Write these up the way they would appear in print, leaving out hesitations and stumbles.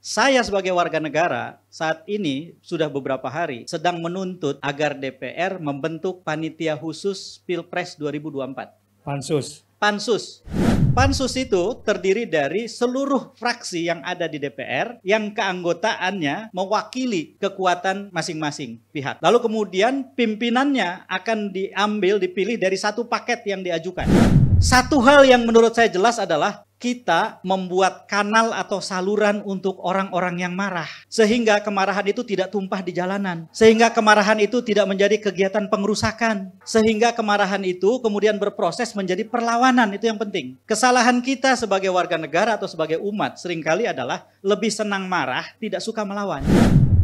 Saya sebagai warga negara saat ini sudah beberapa hari sedang menuntut agar DPR membentuk panitia khusus Pilpres 2024. Pansus. Pansus itu terdiri dari seluruh fraksi yang ada di DPR yang keanggotaannya mewakili kekuatan masing-masing pihak. Lalu kemudian pimpinannya akan dipilih dari satu paket yang diajukan. Satu hal yang menurut saya jelas adalah kita membuat kanal atau saluran untuk orang-orang yang marah. Sehingga kemarahan itu tidak tumpah di jalanan. Sehingga kemarahan itu tidak menjadi kegiatan pengerusakan. Sehingga kemarahan itu kemudian berproses menjadi perlawanan. Itu yang penting. Kesalahan kita sebagai warga negara atau sebagai umat seringkali adalah lebih senang marah, tidak suka melawan.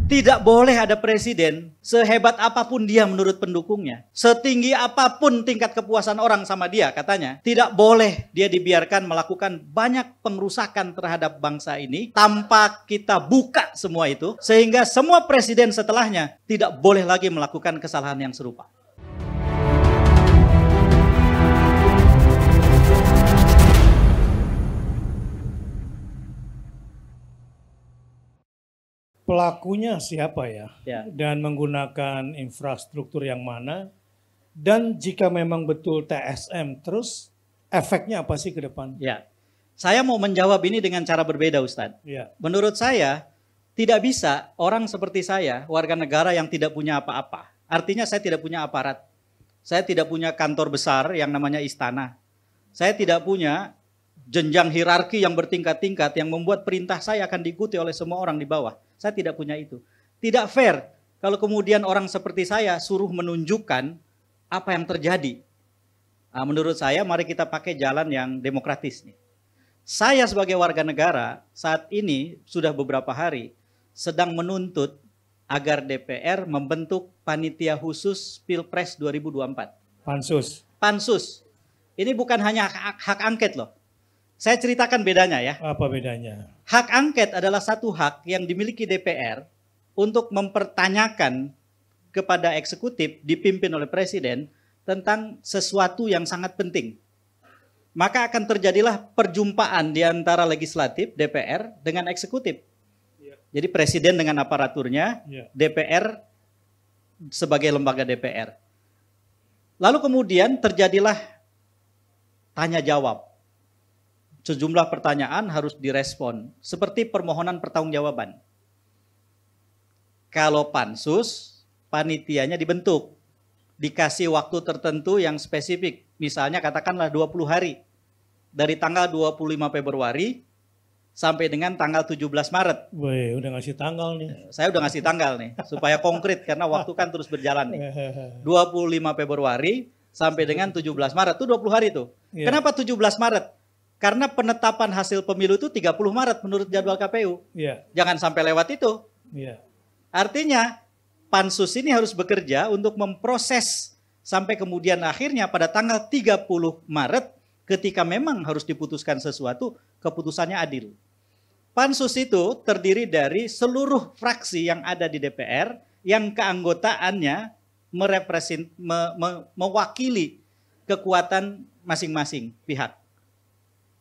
Tidak boleh ada presiden sehebat apapun dia menurut pendukungnya. Setinggi apapun tingkat kepuasan orang sama dia katanya. Tidak boleh dia dibiarkan melakukan banyak pengerusakan terhadap bangsa ini tanpa kita buka semua itu. Sehingga semua presiden setelahnya tidak boleh lagi melakukan kesalahan yang serupa. Pelakunya siapa ya? Dan menggunakan infrastruktur yang mana? Dan jika memang betul TSM, terus efeknya apa sih ke depan? Ya, saya mau menjawab ini dengan cara berbeda, Ustadz. Ya. Menurut saya, tidak bisa orang seperti saya, warga negara yang tidak punya apa-apa. Artinya saya tidak punya aparat. Saya tidak punya kantor besar yang namanya istana. Saya tidak punya jenjang hierarki yang bertingkat-tingkat yang membuat perintah saya akan diikuti oleh semua orang di bawah. Saya tidak punya itu. Tidak fair kalau kemudian orang seperti saya suruh menunjukkan apa yang terjadi. Menurut saya mari kita pakai jalan yang demokratis nih. Saya sebagai warga negara saat ini sudah beberapa hari sedang menuntut agar DPR membentuk panitia khusus Pilpres 2024. Pansus. Ini bukan hanya hak angket loh. Saya ceritakan bedanya ya. Apa bedanya? Hak angket adalah satu hak yang dimiliki DPR untuk mempertanyakan kepada eksekutif dipimpin oleh presiden tentang sesuatu yang sangat penting. Maka akan terjadilah perjumpaan di antara legislatif DPR dengan eksekutif. Jadi presiden dengan aparaturnya, DPR sebagai lembaga DPR. Lalu kemudian terjadilah tanya jawab. Sejumlah pertanyaan harus direspon, seperti permohonan pertanggungjawaban. Kalau pansus, panitianya dibentuk, dikasih waktu tertentu yang spesifik, misalnya katakanlah 20 hari, dari tanggal 25 Februari sampai dengan tanggal 17 Maret. Wih, udah ngasih tanggal nih. Saya udah ngasih tanggal nih, supaya konkret, karena waktu kan terus berjalan nih. 25 Februari sampai dengan 17 Maret, itu 20 hari tuh. Kenapa 17 Maret? Karena penetapan hasil pemilu itu 30 Maret menurut jadwal KPU. Jangan sampai lewat itu. Artinya pansus ini harus bekerja untuk memproses sampai kemudian akhirnya pada tanggal 30 Maret ketika memang harus diputuskan sesuatu, keputusannya adil. Pansus itu terdiri dari seluruh fraksi yang ada di DPR yang keanggotaannya mewakili kekuatan masing-masing pihak.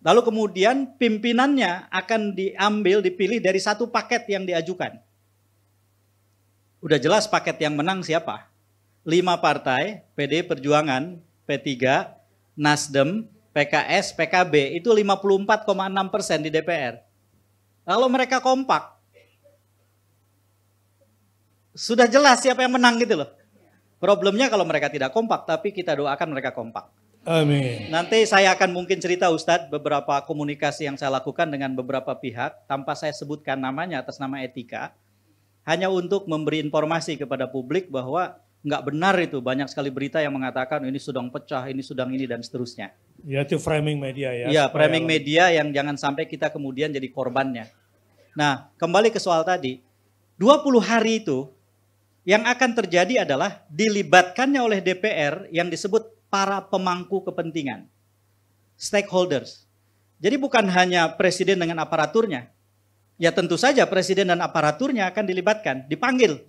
Lalu kemudian pimpinannya akan dipilih dari satu paket yang diajukan. Udah jelas paket yang menang siapa? 5 partai, PDI Perjuangan, P3, Nasdem, PKS, PKB, itu 54,6% di DPR. Kalau mereka kompak, sudah jelas siapa yang menang gitu loh. Problemnya kalau mereka tidak kompak, tapi kita doakan mereka kompak. Amin. Nanti saya akan mungkin cerita Ustadz beberapa komunikasi yang saya lakukan dengan beberapa pihak tanpa saya sebutkan namanya atas nama etika. Hanya untuk memberi informasi kepada publik bahwa nggak benar itu, banyak sekali berita yang mengatakan ini sedang pecah, ini sedang ini dan seterusnya. Ya itu framing media ya. Iya, framing media yang jangan sampai kita kemudian jadi korbannya. Nah, kembali ke soal tadi, 20 hari itu yang akan terjadi adalah dilibatkannya oleh DPR yang disebut para pemangku kepentingan, stakeholders. Jadi bukan hanya presiden dengan aparaturnya. Ya tentu saja presiden dan aparaturnya akan dilibatkan, dipanggil.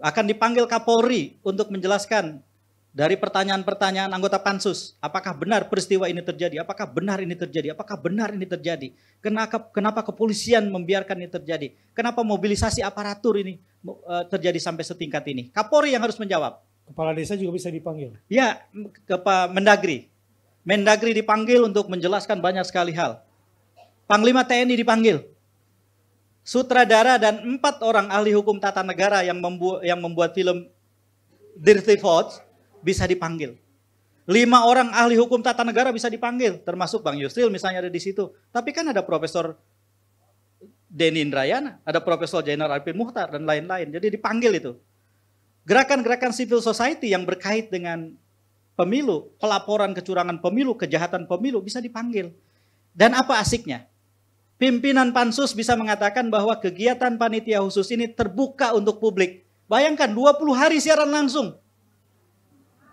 Akan dipanggil Kapolri untuk menjelaskan Dari pertanyaan-pertanyaan anggota pansus, apakah benar peristiwa ini terjadi? Apakah benar ini terjadi? Apakah benar ini terjadi? Kenapa kepolisian membiarkan ini terjadi? Kenapa mobilisasi aparatur ini terjadi sampai setingkat ini? Kapolri yang harus menjawab. Kepala desa juga bisa dipanggil? Ya, Mendagri. Mendagri dipanggil untuk menjelaskan banyak sekali hal. Panglima TNI dipanggil. Sutradara dan 4 orang ahli hukum tata negara yang membuat film Dirty Thoughts bisa dipanggil. 5 orang ahli hukum tata negara bisa dipanggil, termasuk Bang Yusril misalnya ada di situ. Tapi kan ada Profesor Denny Indrayana, ada Profesor Jainar Arifin Muhtar dan lain-lain. Jadi dipanggil itu. Gerakan-gerakan civil society yang berkait dengan pemilu, pelaporan kecurangan pemilu, kejahatan pemilu bisa dipanggil. Dan apa asiknya? Pimpinan pansus bisa mengatakan bahwa kegiatan panitia khusus ini terbuka untuk publik. Bayangkan 20 hari siaran langsung.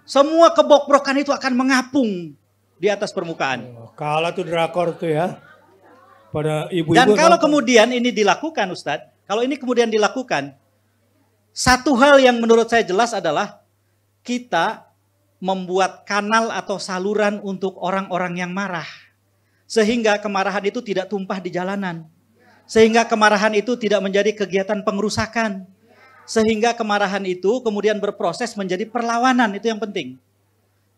Semua kebokbrokan itu akan mengapung di atas permukaan. Kalau itu drakor tuh ya. Pada ibu-ibu. Dan kalau kemudian ini dilakukan Ustadz, kalau ini kemudian dilakukan, satu hal yang menurut saya jelas adalah kita membuat kanal atau saluran untuk orang-orang yang marah. Sehingga kemarahan itu tidak tumpah di jalanan. Sehingga kemarahan itu tidak menjadi kegiatan pengerusakan. Sehingga kemarahan itu kemudian berproses menjadi perlawanan, itu yang penting.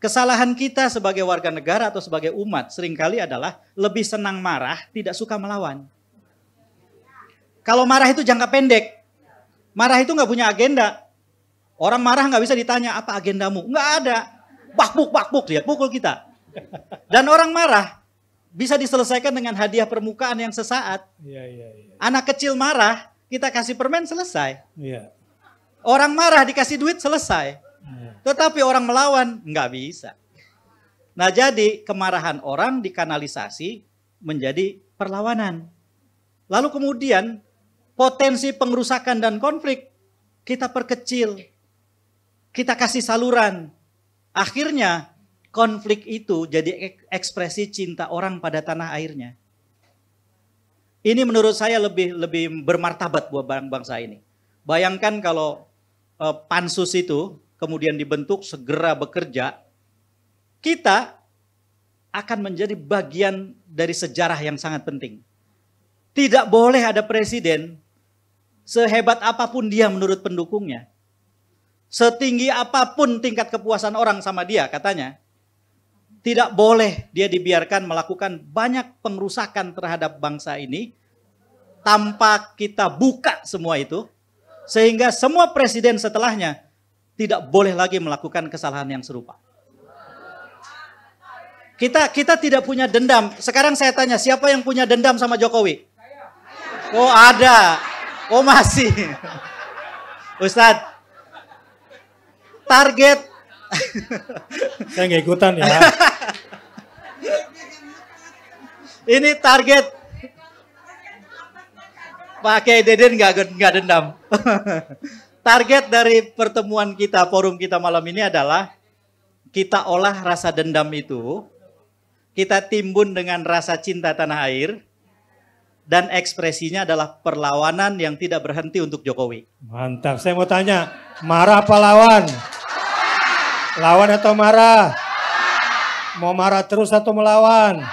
Kesalahan kita sebagai warga negara atau sebagai umat seringkali adalah lebih senang marah, tidak suka melawan. Kalau marah itu jangka pendek. Marah itu nggak punya agenda. Orang marah nggak bisa ditanya, apa agendamu? Nggak ada. Bakbuk, dia pukul kita. Dan orang marah bisa diselesaikan dengan hadiah permukaan yang sesaat. Anak kecil marah, kita kasih permen selesai. Orang marah dikasih duit selesai. Tetapi orang melawan nggak bisa. Nah jadi kemarahan orang dikanalisasi menjadi perlawanan. Lalu kemudian potensi pengerusakan dan konflik kita perkecil. Kita kasih saluran. Akhirnya konflik itu jadi ekspresi cinta orang pada tanah airnya. Ini menurut saya lebih bermartabat buat bangsa ini. Bayangkan kalau pansus itu kemudian dibentuk segera bekerja, kita akan menjadi bagian dari sejarah yang sangat penting. Tidak boleh ada presiden sehebat apapun dia menurut pendukungnya. Setinggi apapun tingkat kepuasan orang sama dia katanya. Tidak boleh dia dibiarkan melakukan banyak pengerusakan terhadap bangsa ini tanpa kita buka semua itu. Sehingga semua presiden setelahnya tidak boleh lagi melakukan kesalahan yang serupa. Kita tidak punya dendam. Sekarang saya tanya, siapa yang punya dendam sama Jokowi? Oh ada. Oh masih. Ustadz, target. Saya nggak ikutan ya. Ini target. Pak Kiai Deden nggak dendam. Target dari pertemuan kita, forum kita malam ini adalah kita olah rasa dendam itu, kita timbun dengan rasa cinta tanah air, dan ekspresinya adalah perlawanan yang tidak berhenti untuk Jokowi. Mantap, saya mau tanya, marah apa lawan? Lawan atau marah? Mau marah terus atau melawan?